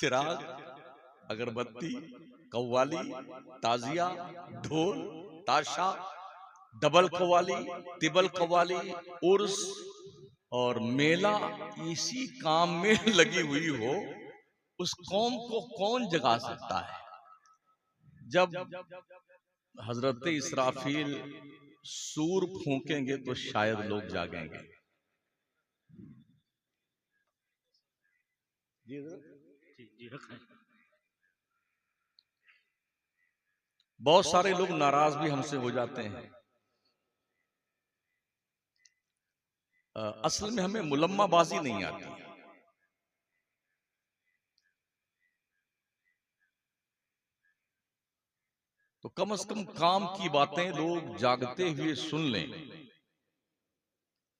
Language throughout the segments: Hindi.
चिराग, अगरबत्ती, कव्वाली, ताजिया, ढोल, ताशा, डबल कव्वाली, तिबल कव्वाली, उर्स और मेला इसी काम में लगी हुई हो, उस कौम को कौन जगा सकता है? जब हजरत इसराफील सूर फूंकेंगे तो शायद लोग जागेंगे। बहुत सारे लोग नाराज भी हमसे हो जाते हैं। असल में हमें मुलम्माबाजी नहीं आती। तो कम से कम काम की बातें लोग जागते हुए सुन लें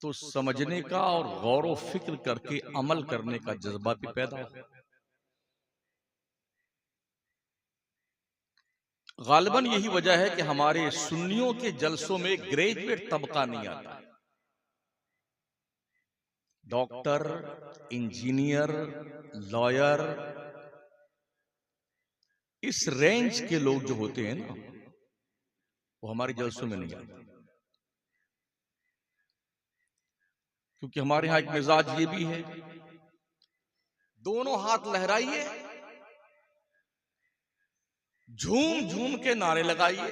तो समझने का और गौर व फिक्र करके अमल करने का जज्बा भी पैदा हो। गालिबन यही वजह है कि हमारे सुन्नियों के जलसों में ग्रेजुएट तबका नहीं आता। डॉक्टर, इंजीनियर, लॉयर, इस रेंज के लोग जो होते हैं ना, वो हमारे जलसों में नहीं आते। क्योंकि हमारे यहां एक मिजाज ये भी है, दोनों हाथ लहराइए, झूम झूम के नारे लगाइए।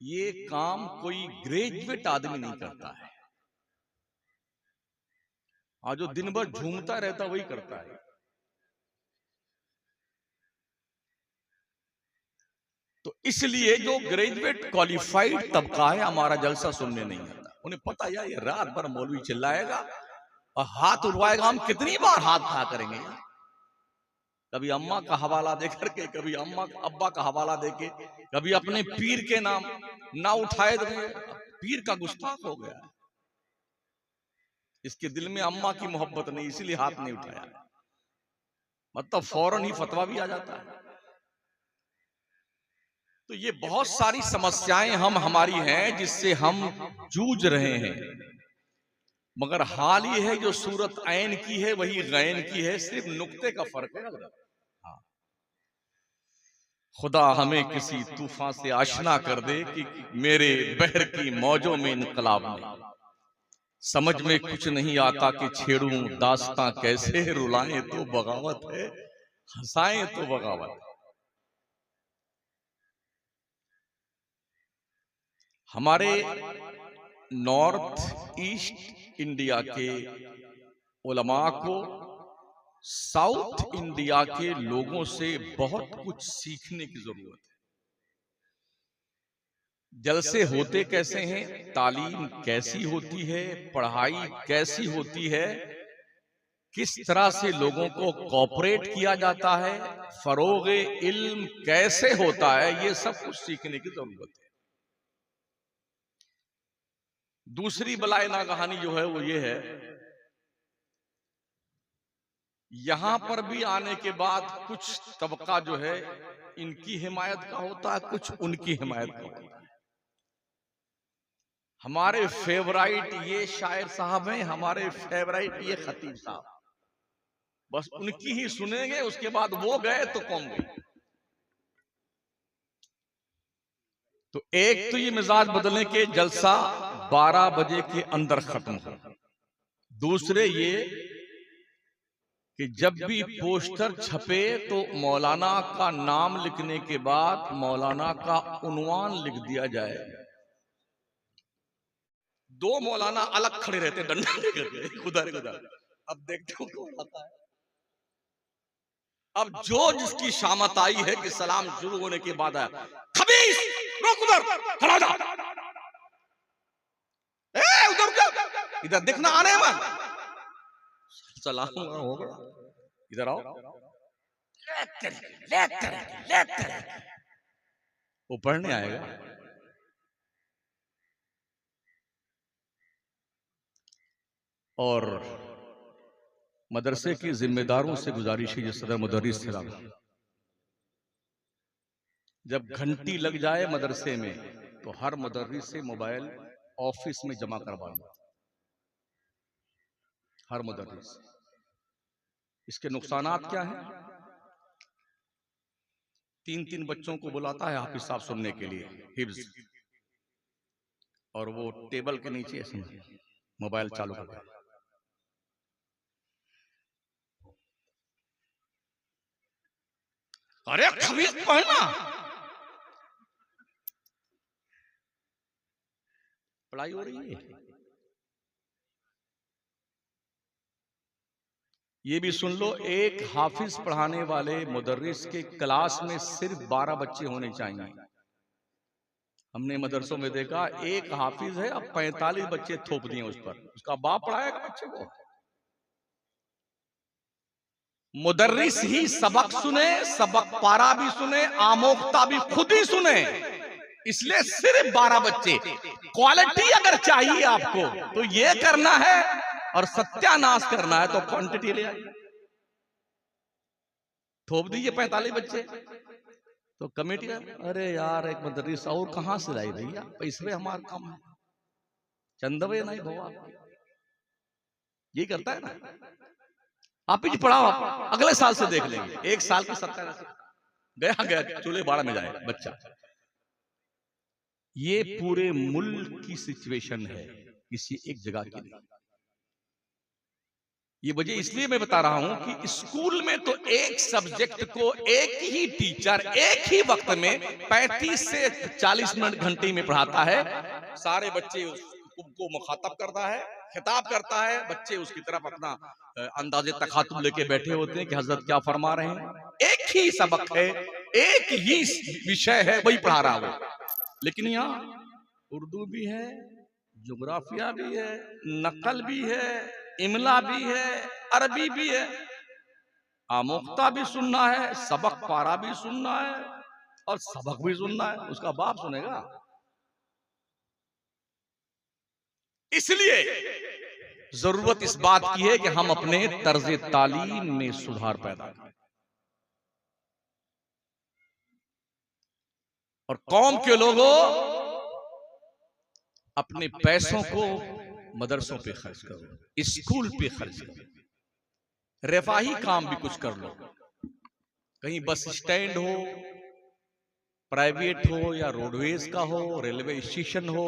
ये काम कोई ग्रेजुएट आदमी नहीं करता है। आज जो दिन भर झूमता रहता वही करता है। तो इसलिए जो ग्रेजुएट क्वालिफाइड तबका है हमारा जलसा सुनने नहीं आता। उन्हें पता यार ये रात भर मौलवी चिल्लाएगा और हाथ उठवाएगा, हम कितनी बार हाथ खा करेंगे। कभी अम्मा का हवाला दे करके, कभी अम्मा अब्बा का हवाला देके, कभी अपने पीर के नाम ना उठाए तो पीर का गुस्ताख हो गया। इसके दिल में अम्मा की मोहब्बत नहीं, इसीलिए हाथ नहीं उठाया। मतलब फौरन ही फतवा भी आ जाता है। तो ये बहुत सारी समस्याएं हमारी हैं जिससे हम जूझ रहे हैं। मगर हाल ये है जो सूरत ऐन की है वही गैन की है, सिर्फ नुक्ते का फर्क है। हाँ। खुदा हमें किसी तूफान से आशना कर दे कि मेरे बहर की मौजों में इनकलाब नहीं। समझ में कुछ नहीं आता कि छेड़ूं दास्तां कैसे, रुलाएं तो बगावत है, हंसाएं तो बगावत। हमारे नॉर्थ ईस्ट इंडिया के उलमा को साउथ इंडिया के लोगों से बहुत कुछ सीखने की जरूरत है। जलसे होते कैसे हैं, तालीम कैसी होती है, पढ़ाई कैसी होती है, किस तरह से लोगों को कोऑपरेट किया जाता है, फरोग इल्म कैसे होता है, ये सब कुछ सीखने की जरूरत है। दूसरी बलाए ना कहानी जो है वो ये है, यहां पर भी आने के बाद कुछ तबका जो है इनकी हिमायत का होता है, कुछ उनकी हिमायत का होता है। हमारे फेवराइट ये शायर साहब हैं, हमारे फेवराइट ये खतीब साहब, बस उनकी ही सुनेंगे, उसके बाद वो गए तो कौन गई। तो एक तो ये मिजाज बदलने के जलसा 12 बजे के अंदर खत्म हो। दूसरे ये कि जब भी पोस्टर छपे तो मौलाना का नाम लिखने के बाद मौलाना का उन्वान लिख दिया जाए। दो मौलाना अलग खड़े रहते डंडा लेकर उधर उधर, अब देखते हो कौन आता है। अब जो जिसकी शामत आई है कि सलाम शुरू होने के बाद आया, खबीस रुक उधर, खड़ा जा, उधर क्या, इधर दिखना आने मन, सलाम होगा, इधर आओ, वो पढ़ने आएगा। और मदरसे के जिम्मेदारों से गुजारिश है, सदर मुदर्रिस थे, जब घंटी लग जाए मदरसे में तो हर मुदर्रिस से मोबाइल ऑफिस में जमा करवाना, हर मुदर्रिस। इसके नुकसानात क्या हैं? 3-3 बच्चों को बुलाता है हाफिज साहब सुनने के लिए हिफ्ज, और वो टेबल के नीचे मोबाइल चालू कर दिया। अरे खमीज पहना, पढ़ाई हो रही है। ये भी सुन लो, एक हाफिज पढ़ाने वाले मुदर्रिस के क्लास में सिर्फ 12 बच्चे होने चाहिए। हमने मदरसों में देखा एक हाफिज है, अब 45 बच्चे थोप दिए उस पर, उसका बाप पढ़ाएगा बच्चे को। मुदर्रिस ही सबक सुने, सबक पारा भी सुने, आमोक्ता भी खुद ही सुने, इसलिए सिर्फ 12 बच्चे। क्वालिटी अगर चाहिए आपको तो ये करना है, और सत्यानाश करना है तो क्वांटिटी ले आइए। थोप दीजिए 45 बच्चे, तो कमेटी अरे यार एक मुदर्रिस और कहां से लाई भैया, पैसे हमारा कम है, चंदवे नहीं भवा, यही करता है ना। आप ही पढ़ाओ, अगले साल से देख लेंगे, एक साल की सत्ता गया गया चूल्हे बाड़ा में जाए बच्चा। ये पूरे मुल्क की सिचुएशन है, किसी एक जगह की नहीं। ये वजह इसलिए मैं बता रहा हूं कि स्कूल में तो एक सब्जेक्ट को एक ही टीचर एक ही वक्त में 35 से 40 मिनट घंटे में पढ़ाता है। सारे बच्चे उसको मुखातब करता है, खिताब करता है, बच्चे उसकी तरफ अपना अंदाजे तखातुब लेके बैठे होते हैं कि हजरत क्या फरमा रहे हैं। एक ही सबक है, एक ही विषय है, वही पढ़ा रहा हो। लेकिन यहाँ उर्दू भी है, ज्योग्राफिया भी है, नकल भी है, इमला भी है, अरबी भी है, आमोक्ता भी सुनना है, सबक पारा भी सुनना है, और सबक भी सुनना है। उसका बाप सुनेगा। इसलिए जरूरत इस बात की है कि हम अपने तर्ज तालीम में सुधार पैदा करें, और कौम के लोगों अपने पैसों को मदरसों पे खर्च करो, स्कूल पे खर्च करो, रफाही काम भी कुछ कर लो। कहीं बस स्टैंड हो, प्राइवेट हो या रोडवेज का हो, रेलवे स्टेशन हो,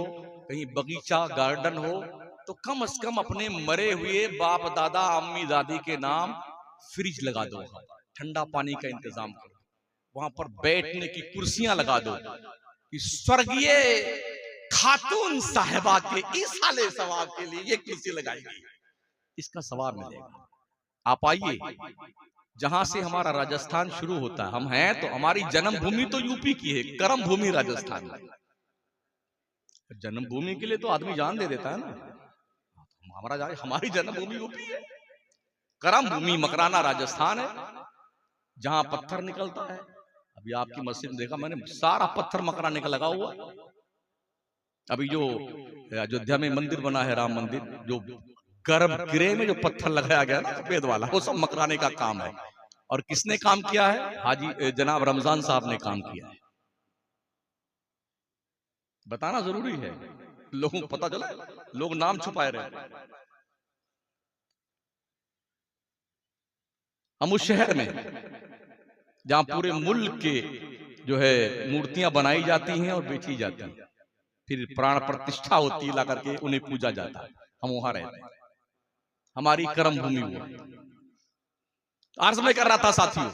कहीं बगीचा गार्डन हो, तो कम से कम अपने मरे हुए बाप दादा अम्मी दादी के नाम फ्रिज लगा दो, ठंडा पानी का इंतजाम करो, वहां पर बैठने की कुर्सियां लगा दो कि स्वर्गीय खातून साहिबा के इसाले सवाब के लिए ये कुर्सी लगाई गई, इसका सवाब मिलेगा। आप आइए, जहां से हमारा राजस्थान शुरू होता है, हम हैं तो हमारी जन्मभूमि तो यूपी की है, कर्म भूमि राजस्थान है। जन्मभूमि के लिए तो आदमी जान दे देता है ना, हमारी जन्मभूमि यूपी है, कर्म भूमि मकराना राजस्थान है, जहां पत्थर निकलता है। अभी आपकी मस्जिद देखा मैंने, सारा पत्थर मकराने का लगा हुआ। अभी जो अयोध्या में मंदिर बना है, राम मंदिर, जो गर्भगृह में जो पत्थर लगाया गया ना सफेद वाला, वो सब मकराने का काम है। और किसने काम किया है? हाजी जनाब रमजान साहब ने काम किया है। बताना जरूरी है, लोगों को पता चला, लोग नाम छुपाए रहे। हम उस शहर में जहां पूरे मुल्क के जो है मूर्तियां बनाई जाती हैं और बेची जाती हैं, फिर प्राण प्रतिष्ठा होती है, ला करके उन्हें पूजा जाता है, हम वहां रहते हैं, हमारी कर्म भूमि हुआ। अर्ज में कर रहा था साथियों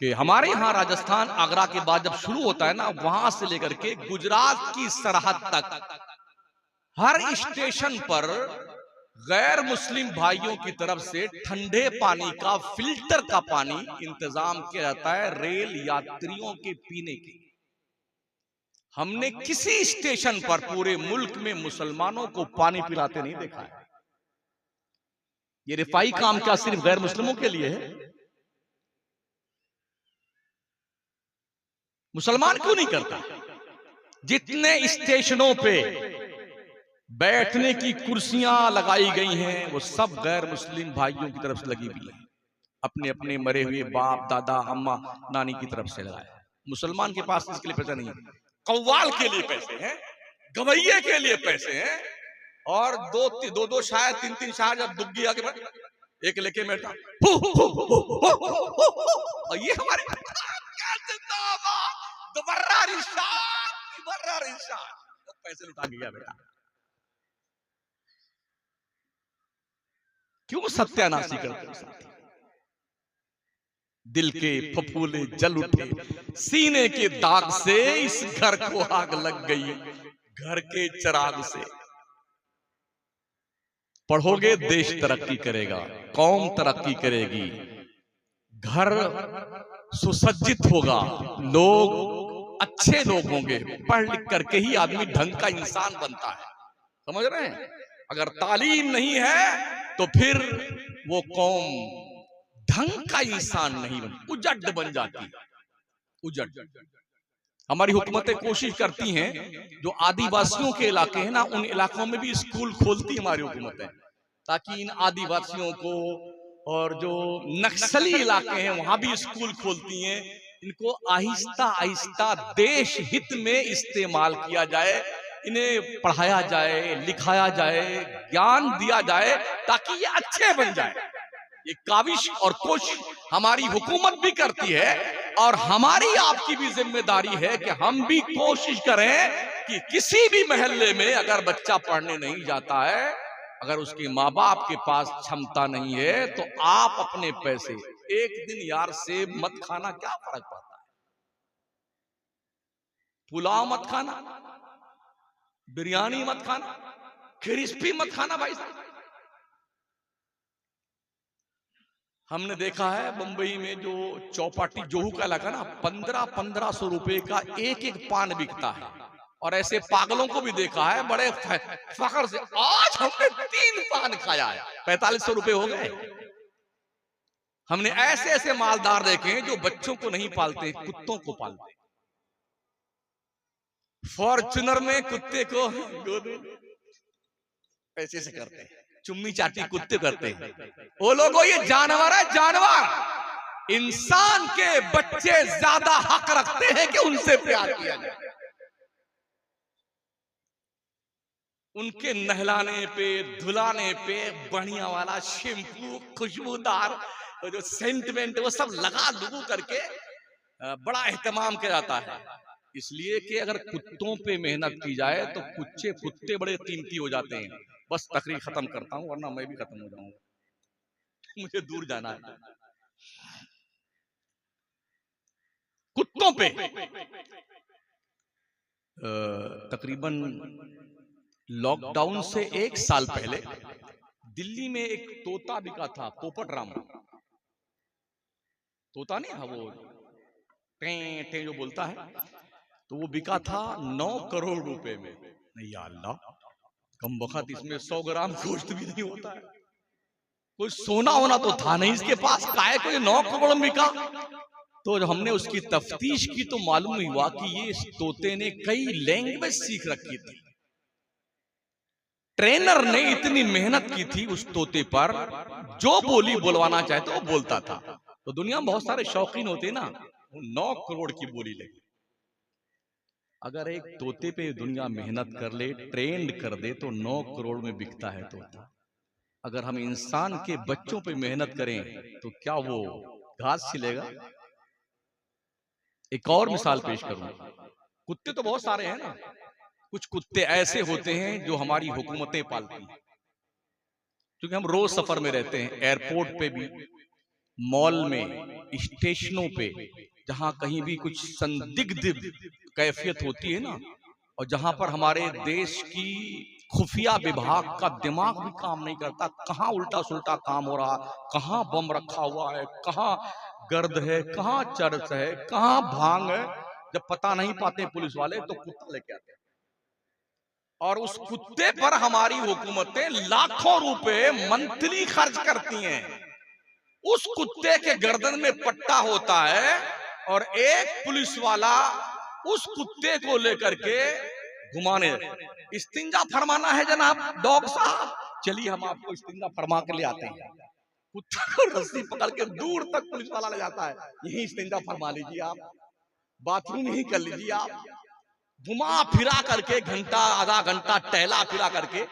कि हमारे यहाँ राजस्थान आगरा के बाद जब शुरू होता है ना, वहां से लेकर के गुजरात की सरहद तक हर स्टेशन पर गैर मुस्लिम भाइयों की तरफ से ठंडे पानी का, फिल्टर का पानी इंतजाम किया जाता है रेल यात्रियों के पीने के। हमने किसी स्टेशन पर पूरे मुल्क में मुसलमानों को पानी पिलाते नहीं देखा है। ये रिफाई काम क्या सिर्फ गैर मुस्लिमों के लिए है? मुसलमान क्यों नहीं करता? जितने स्टेशनों पे बैठने की कुर्सियां लगाई गई हैं, वो सब गैर मुस्लिम भाइयों की तरफ से लगी हुई है, अपने अपने मरे हुए बाप दादा अम्मा नानी की तरफ से लगाया। मुसलमान के पास इसके लिए पैसा नहीं है। कव्वाल के लिए पैसे हैं, गवैये के लिए पैसे हैं, और दो शायर तीन शायर जब दुग्गी आके एक लेके बैठा, और ये हमारे क्या जिंदाबाद, दोबारा रिशाद, दोबारा रिशाद, तो पैसे लुटा गया बेटा। क्यों सत्यानाशी करते हो साथी? दिल के फफूले जल उठे, सीने के दाग से इस घर को आग लग गई, घर के चिराग से। पढ़ोगे देश तरक्की करेगा, कौम तरक्की करेगी, घर सुसज्जित होगा, लोग अच्छे लोग होंगे। पढ़ लिख करके ही आदमी ढंग का इंसान बनता है, समझ रहे हैं? अगर तालीम नहीं है तो फिर वो कौम ढंग का इंसान नहीं बन, उजड़ बन जाती है, उजड़। हमारी हुकूमतें कोशिश करती हैं, जो आदिवासियों के इलाके हैं ना, उन इलाकों में भी स्कूल खोलती हमारी हुकूमतें, ताकि इन आदिवासियों को, और जो नक्सली इलाके हैं वहां भी स्कूल खोलती हैं, इनको आहिस्ता आहिस्ता देश हित में इस्तेमाल किया जाए, इन्हें पढ़ाया जाए, लिखाया जाए, ज्ञान दिया जाए, ताकि ये अच्छे बन जाए। ये काविश और कोशिश हमारी हुकूमत भी करती है, और हमारी आपकी भी जिम्मेदारी है कि हम भी कोशिश करें कि किसी भी मोहल्ले में अगर बच्चा पढ़ने नहीं जाता है, अगर उसके माँ बाप के पास क्षमता नहीं है, तो आप अपने पैसे एक दिन यार सेब मत खाना, क्या फर्क पड़ता है? पुलाव मत खाना, बिरयानी मत खाना, क्रिस्पी मत खाना भाई साहब। हमने देखा है बंबई में जो चौपाटी जोहू का इलाका ना, 1500 रुपए का एक एक पान बिकता है, और ऐसे पागलों को भी देखा है बड़े फखर से, आज हमने 3 पान खाया है, 4500 रुपए हो गए। हमने ऐसे ऐसे मालदार देखे हैं जो बच्चों को नहीं पालते, कुत्तों को पालते। फॉर्च्यूनर में कुत्ते को पैसे से करते हैं, चुम्मी चाटी कुत्ते करते हैं। वो लोगों, ये जानवर है, जानवर। इंसान के बच्चे ज्यादा हक रखते हैं कि उनसे प्यार किया जाए, उनके नहलाने पे, धुलाने पे, बढ़िया वाला शैम्पू, खुशबूदार जो सेंटिमेंट, वो सब लगा लुगू करके बड़ा एहतमाम किया जाता है। इसलिए कि अगर कुत्तों पे मेहनत की जाए तो कुत्ते बड़े कीमती हो जाते हैं। बस तकरीर खत्म करता हूं, वरना मैं भी खत्म हो जाऊंगा, मुझे दूर जाना है। कुत्तों पे तकरीबन लॉकडाउन से 1 साल पहले दिल्ली में एक तोता बिका था, पोपट राम तोता, नहीं हाँ, वो टे टे जो बोलता है, तो वो बिका था 9 करोड़ रुपए में। नहीं या अल्लाह, कम वक्त इसमें 100 ग्राम गोश्त भी नहीं होता है। कोई सोना होना तो था नहीं इसके पास, काहे को ये 9 करोड़ में बिका? तो जब हमने उसकी तफ्तीश की तो मालूम हुआ कि ये इस तोते ने कई लैंग्वेज सीख रखी थी। ट्रेनर ने इतनी मेहनत की थी उस तोते पर, जो बोली बोलवाना चाहते वो बोलता था। तो दुनिया में बहुत सारे शौकीन होते ना, 9 करोड़ की बोली लगी। अगर एक तोते पे दुनिया मेहनत कर ले, ट्रेंड कर दे, तो 9 करोड़ में बिकता है तोता। अगर हम इंसान के बच्चों पे मेहनत करें तो क्या वो घास छिलेगा? एक और मिसाल पेश करूं, कुत्ते तो बहुत सारे हैं ना, कुछ कुत्ते ऐसे होते हैं जो हमारी हुकूमतें पालती हैं, क्योंकि हम रोज सफर में रहते हैं, एयरपोर्ट पे भी, मॉल में, स्टेशनों पे, जहां कहीं भी कुछ संदिग्ध कैफियत होती है ना, और जहां पर हमारे देश की खुफिया विभाग का दिमाग भी काम नहीं करता, कहां उल्टा सुल्टा काम हो रहा, कहां बम रखा हुआ है, कहां गर्द है, कहां चरस है, कहां भांग है, जब पता नहीं पाते पुलिस वाले तो कुत्ता लेके आते हैं, और उस कुत्ते पर हमारी हुकूमतें लाखों रुपए मंथली खर्च करती हैं। उस कुत्ते के गर्दन में पट्टा होता है, और एक पुलिस वाला उस कुत्ते को लेकर के घुमाने, इस्तिंजा फरमाना है जनाब डॉग साहब, चलिए हम आपको इस्तिंजा फरमा के ले आते हैं। कुत्ते को रस्सी पकड़ के दूर तक पुलिस वाला ले जाता है, यही इस्तिंजा फरमा लीजिए आप, बाथरूम ही कर लीजिए आप, घुमा फिरा करके घंटा आधा घंटा टहला फिरा करके,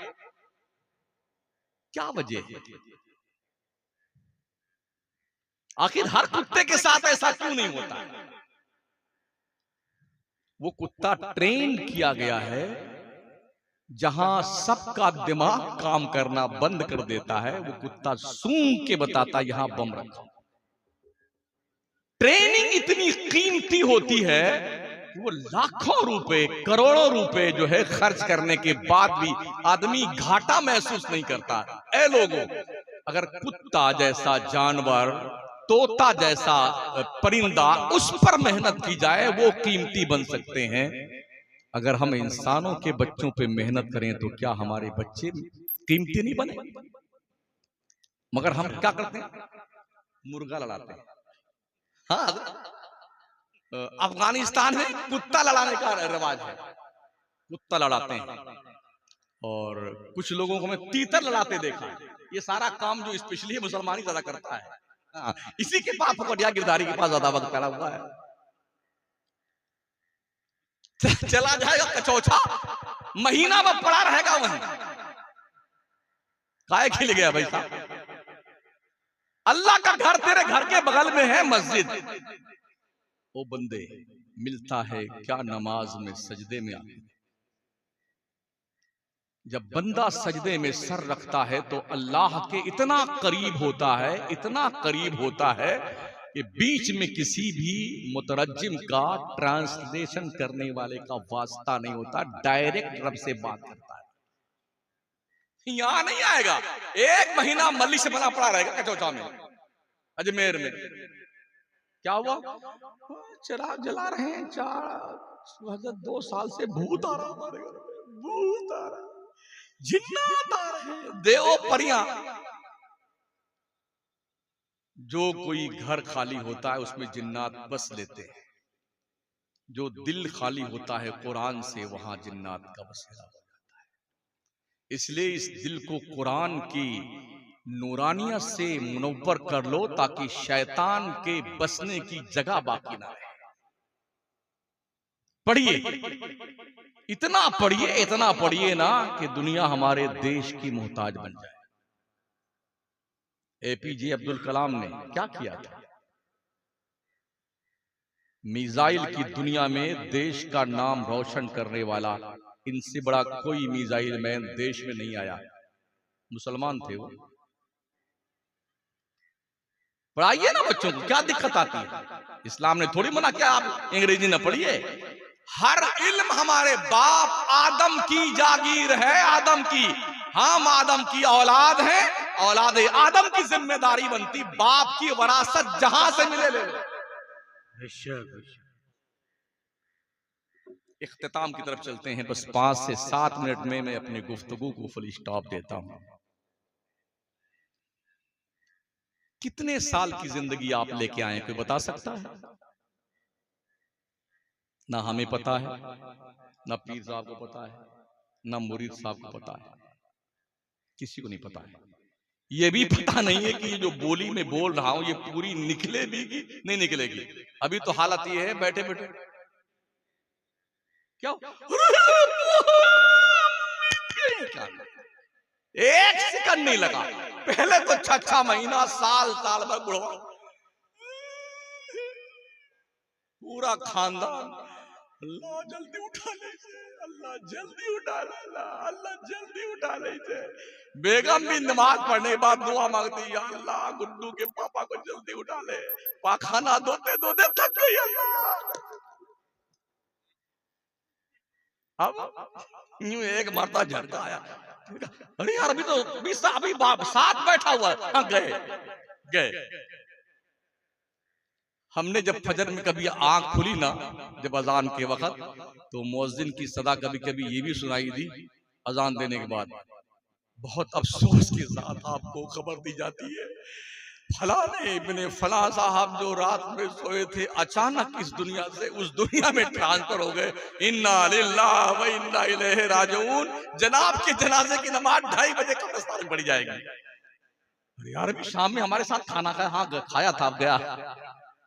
क्या वजह है? आखिर हर कुत्ते के साथ ऐसा क्यों नहीं होता? वो कुत्ता ट्रेन किया गया है, जहां सबका दिमाग काम करना बंद कर देता है, वो कुत्ता सूंघ के बताता यहां बम रखा। ट्रेनिंग इतनी कीमती होती है कि वो लाखों रुपए, करोड़ों रुपए जो है खर्च करने के बाद भी आदमी घाटा महसूस नहीं करता। ऐ लोगों, अगर कुत्ता जैसा जानवर, तोता जैसा परिंदा, उस पर मेहनत की जाए, वो कीमती बन सकते हैं। अगर हम इंसानों के बच्चों पे मेहनत करें तो क्या हमारे बच्चे कीमती नहीं बने? मगर हम क्या करते हैं? मुर्गा लड़ाते हैं। हाँ, अफगानिस्तान में कुत्ता लड़ाने का रिवाज है, कुत्ता लड़ाते हैं। और कुछ लोगों को मैं तीतर लड़ाते देखा है। ये सारा काम जो स्पेशली मुसलमान ही ज्यादा करता है। हाँ, इसी के पास फकड़िया गिरधारी के पास ज्यादा वक्त पड़ा हुआ है। चला जाएगा कचौछा, महीना में पड़ा रहेगा वहीं। काय खिल गया भाई साहब? अल्लाह का घर तेरे घर के बगल में है मस्जिद। ओ बंदे, मिलता है क्या नमाज में सजदे में आके? जब बंदा सजदे में सर रखता है तो अल्लाह के इतना करीब होता है, इतना करीब होता है कि बीच में किसी भी मुतरज्जिम का, ट्रांसलेशन करने वाले का वास्ता नहीं होता, डायरेक्ट रब से बात करता है। यहां नहीं आएगा। एक महीना मल्ली से बना पड़ा रहेगा कचौचा में, अजमेर में। क्या हुआ? चिराग जला रहे हैं, 2 साल से भूत आ रहा हमारे घर में, भूत आ रहा, जिन्नात आ रहे हैं, देवो परियां। जो कोई घर खाली होता है उसमें जिन्नात बस लेते हैं। जो दिल खाली होता है कुरान से, वहां जिन्नात का बसेरा हो जाता है। इसलिए इस दिल को कुरान की नूरानियत से मुनव्वर कर लो, ताकि शैतान के बसने की जगह बाकी ना रहे। पढ़िए, इतना पढ़िए ना कि दुनिया हमारे देश की मोहताज बन जाए। एपीजे अब्दुल कलाम ने क्या किया था? मिसाइल की दुनिया में देश का नाम रोशन करने वाला, इनसे बड़ा कोई मिसाइल मैन देश में नहीं आया। मुसलमान थे वो। पढ़ाइए ना बच्चों को, क्या दिक्कत आती है? इस्लाम ने थोड़ी मना किया आप अंग्रेजी न पढ़िए। हर इल्म हमारे बाप आदम की जागीर है, आदम की। हम आदम की औलाद हैं, औलाद आदम की जिम्मेदारी बनती बाप की वरासत जहां से मिले ले लो। इख्तिताम की तरफ चलते हैं। बस 5 से 7 मिनट में मैं अपनी गुफ्तगू को फुल स्टॉप देता हूं। कितने साल की जिंदगी आप लेके आए, कोई बता सकता है? ना हमें पता है, ना पीर साहब को पता है, ना मुरीद साहब को पता है, किसी को नहीं पता है। ये भी पता नहीं है कि ये जो बोली में बोल रहा हूं ये पूरी निकले भी कि नहीं निकलेगी। अभी तो हालत ये है, बैठे बैठे क्या एक सेकंड नहीं लगा। पहले तो 6 महीना, साल भर बुढ़वा, पूरा खानदान, अल्लाह जल्दी उठा लीजिए, अल्लाह जल्दी उठा लेना, अल्लाह जल्दी उठा लीजिए। बेगम भी नमाज पढ़ने के बाद दुआ मांगती, या अल्लाह गुड्डू के पापा को जल्दी उठा ले, पाखाना धोते धोते थक गई अल्लाह। अब यूं एक मरता झटका आया, अरे यार अभी तो अभी बाप साथ बैठा हुआ है। हाँ, गए। हमने जब फजर में कभी आंख खुली ना, जब अजान के वक्त, तो मुअज्जिन की सदा कभी कभी ये भी सुनाई दी अजान देने के बाद, बहुत अफसोस के साथ आपको खबर दी जाती है, फलाने इब्ने फला साहब जो रात में सोए थे, अचानक इस दुनिया से उस दुनिया में ट्रांसफर हो गए। इन्ना लिल्लाह व इन्ना इलैहि राजिऊन। जनाब के जनाजे की नमाज 2:30 बजे कब्रिस्तान में पढ़ी जाएगी। अरे यार अभी शाम में हमारे साथ खाना खाया, हाँ खाया था,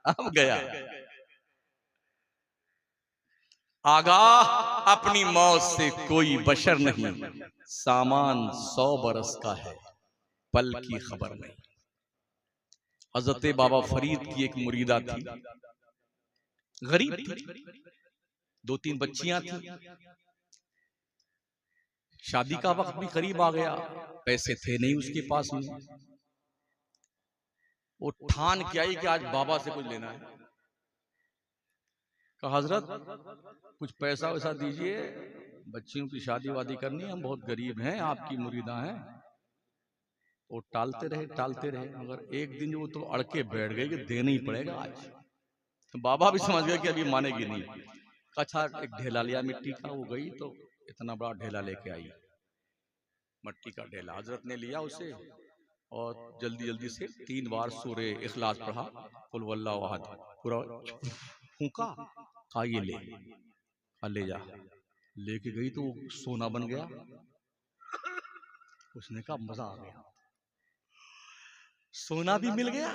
अब गया। आगाह अपनी मौत से कोई बशर नहीं, सामान 100 बरस का है, पल की खबर नहीं। हजरत बाबा फरीद की एक मुरीदा थी, गरीब थी, 2-3 बच्चियां थी। शादी का वक्त भी करीब आ गया, पैसे थे नहीं उसके पास में। वो ठान के आई कि आज बाबा से कुछ लेना है। कहा हजरत कुछ पैसा वैसा दीजिए, बच्चियों की शादी वादी करनी है, हम बहुत गरीब हैं, आपकी मुरीदा हैं। वो टालते रहे, मगर एक दिन वो तो अड़के बैठ गई कि देना ही पड़ेगा आज। तो बाबा भी समझ गए कि अभी मानेगी नहीं। अच्छा एक ढेला लिया मिट्टी का, वो गई तो इतना बड़ा ढेला लेके आई, मिट्टी का ढेला। हजरत ने लिया उसे और जल्दी जल्दी से 3 बार सूरे इखलास पढ़ा, कुल वल्लाहु अहद, पूरा फूंका, कहा ये ले जा। लेके गई तो सोना बन गया। उसने कहा मजा आ गया, सोना भी मिल गया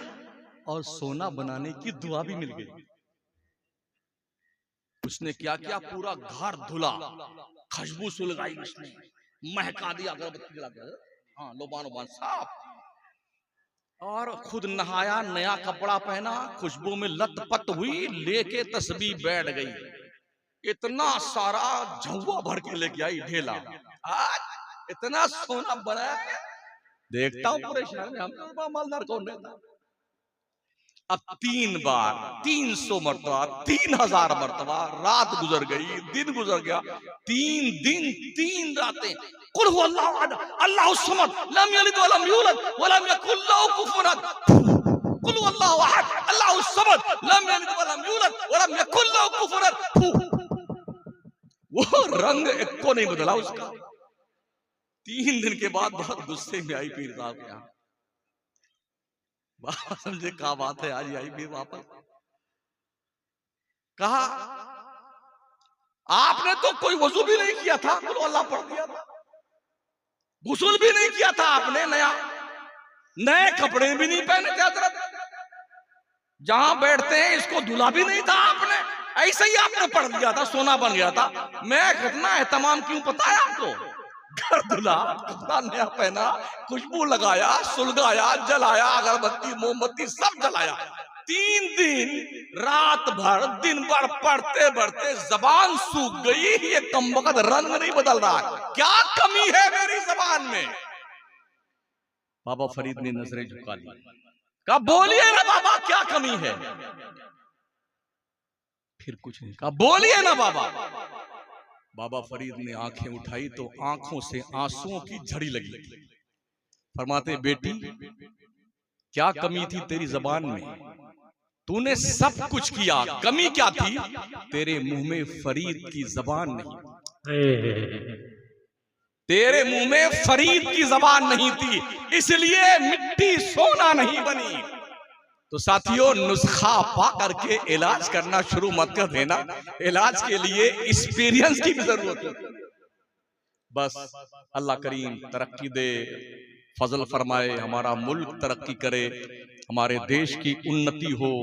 और सोना बनाने की दुआ भी मिल गई। उसने क्या किया, पूरा घर धुला, खुशबू सुलगाई, उसने महका दिया, अगरबत्ती जला दिया, हाँ लोबान साफ, और खुद नहाया, नया कपड़ा पहना, खुशबू में लतपत हुई, लेके तस्बीह बैठ गई। इतना सारा झुआ भर के लेके आई ढेला। आज इतना सोना बनाया, देखता हूं पूरे शहर में हम मालदार कौन रहता। अब 3 बार 300 मरतबा 3000 मरतबा रात गुजर गई, दिन गुजर गया, 3 दिन 3 रातें कुल हुवल्लाहु अहद अल्लाहुस समद लम यलिद वलम यूलद वलम यकुल लहू कुफुवन अहद, कुल हुवल्लाहु अहद अल्लाहुस समद लम यलिद वलम यूलद वलम यकुल लहू कुफुवन अहद। वो रंग एक को नहीं बदला उसका। 3 दिन के बाद बहुत गुस्से में आई पीर साहब के यहाँ। बाबा समझे क्या बात है, आज आई फिर वापस। कहा आपने तो कोई वजू भी नहीं किया था, बोलो अल्लाह पढ़ दिया था, गुस्ल भी नहीं किया था आपने, नए कपड़े भी नहीं पहने थे हजरत, जहां बैठते हैं इसको धुला भी नहीं था आपने, ऐसे ही आपने पढ़ दिया था, सोना बन गया था। मैं कितना एहतमाम क्यों पता है आपको, घर धुला, कपड़ा नया पहना, खुशबू लगाया, सुलगाया, जलाया, अगरबत्ती मोमबत्ती सब जलाया। 3 दिन रात भर दिन भर पढ़ते पढ़ते जबान सूख गई। ये कमबख्त रंग नहीं बदल रहा, क्या कमी है मेरी जबान में। बाबा फरीद ने नजरें झुका ली, कहा बोलिए ना बाबा क्या कमी है। फिर कुछ नहीं कहा, बोलिए ना बाबा। बाबा फरीद ने आंखें उठाई तो आंखों से आंसुओं की झड़ी लगी। फरमाते बेटी क्या कमी थी तेरी जबान में, तूने सब कुछ किया, कमी क्या थी, तेरे मुंह में फरीद की जबान नहीं, तेरे मुंह में फरीद की जबान नहीं थी, इसलिए मिट्टी सोना नहीं बनी। तो साथियों नुस्खा पा करके इलाज करना शुरू मत कर देना, इलाज के लिए एक्सपीरियंस की भी जरूरत है। बस अल्लाह करीम तरक्की दे, फजल फरमाए, हमारा मुल्क तरक्की करे, हमारे देश की उन्नति हो,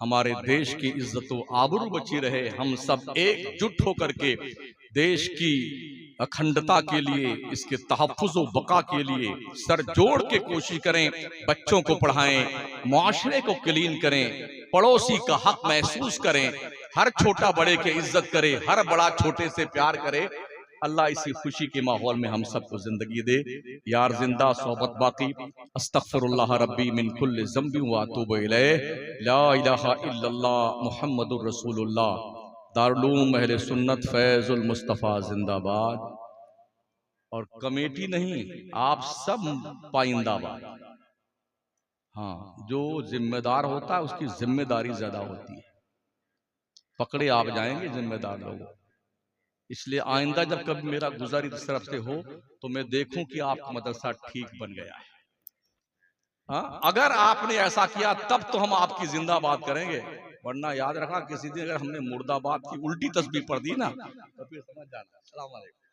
हमारे देश की इज्जत व आबरू बची रहे। हम सब एकजुट होकर के देश की अखंडता के लिए, इसके तहफ़्फ़ुज़ व बका के लिए सर जोड़ के कोशिश करें, बच्चों को पढ़ाएं, मुआशरे को क्लीन करें, पड़ोसी का हक महसूस करें, हर छोटा बड़े की इज्जत करे, हर बड़ा छोटे से प्यार करे। अल्लाह इसी खुशी के माहौल में हम सबको जिंदगी दे। यार जिंदा सोबत बाकी। अस्तगफिरुल्लाह रब्बी मिन कुल्लि ज़ंबि व अतूबु इलैह। ला इलाहा इल्लल्लाह मुहम्मदुर रसूलुल्लाह। दारुल उलूम अहले सुन्नत फैजुल मुस्तफ़ा जिंदाबाद। और कमेटी नहीं, आप सब पाइंदाबाद। हाँ, जो जिम्मेदार होता है उसकी जिम्मेदारी ज्यादा होती है, पकड़े आप जाएंगे जिम्मेदार लोग। इसलिए आइंदा जब कभी मेरा गुजारी इस तरफ से हो तो मैं देखूं कि आपका मदरसा ठीक बन गया है। हाँ, अगर आपने ऐसा किया तब तो हम आपकी जिंदाबाद करेंगे, वरना याद रखा किसी दिन अगर हमने मुर्दाबाद की उल्टी तस्बीह पढ़ दी ना तो फिर समझ जाना। अस्सलाम वालेकुम।